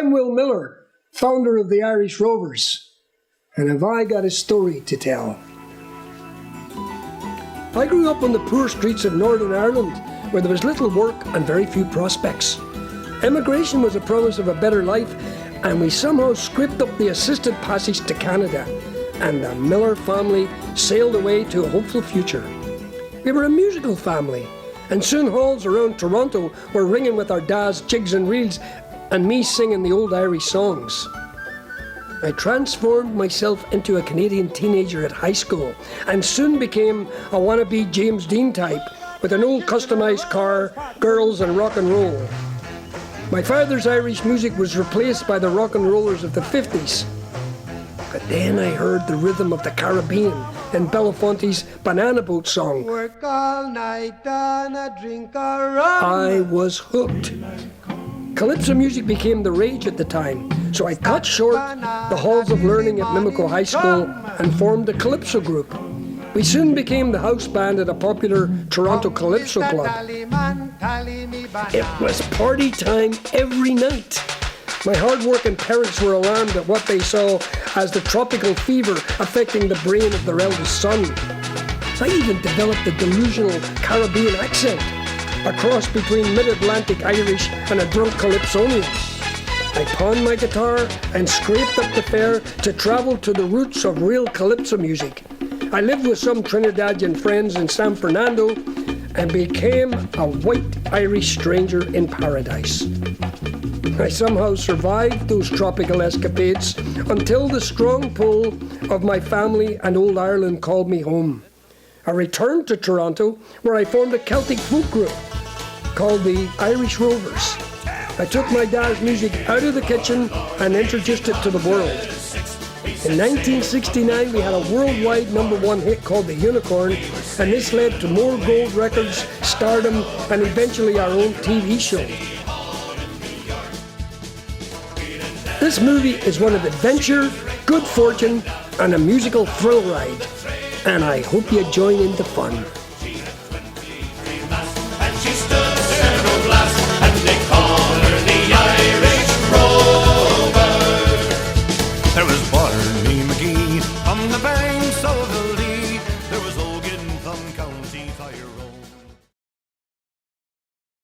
I'm Will Miller, founder of the Irish Rovers, and have I got a story to tell. I grew up on the poor streets of Northern Ireland, where there was little work and very few prospects. Emigration was a promise of a better life, and we somehow scraped up the assisted passage to Canada, and the Miller family sailed away to a hopeful future. We were a musical family, and soon halls around Toronto were ringing with our dad's jigs and reels and me singing the old Irish songs. I transformed myself into a Canadian teenager at high school and soon became a wannabe James Dean type with an old customised car, girls and rock and roll. My father's Irish music was replaced by the rock and rollers of the 50s. But then I heard the rhythm of the Caribbean in BELAFONTE's Banana Boat song. Work all night and a drink a rum. I was hooked. Calypso music became the rage at the time, so I cut short the halls of learning at Mimico High School and formed a Calypso group. We soon became the house band at a popular Toronto Calypso club. It was party time every night. My hard-working parents were alarmed at what they saw as the tropical fever affecting the brain of their eldest son. I even developed a delusional Caribbean accent, a cross between mid-Atlantic Irish and a drunk Calypsonian. I pawned my guitar and scraped up the fare to travel to the roots of real Calypso music. I lived with some Trinidadian friends in San Fernando and became a white Irish stranger in paradise. I somehow survived those tropical escapades until the strong pull of my family and old Ireland called me home. I returned to Toronto, where I formed a Celtic folk group called the Irish Rovers. I took my dad's music out of the kitchen and introduced it to the world. In 1969, we had a worldwide #1 hit called The Unicorn, and this led to more gold records, stardom, and eventually our own TV show. This movie is one of adventure, good fortune, and a musical thrill ride, and I hope you join in the fun.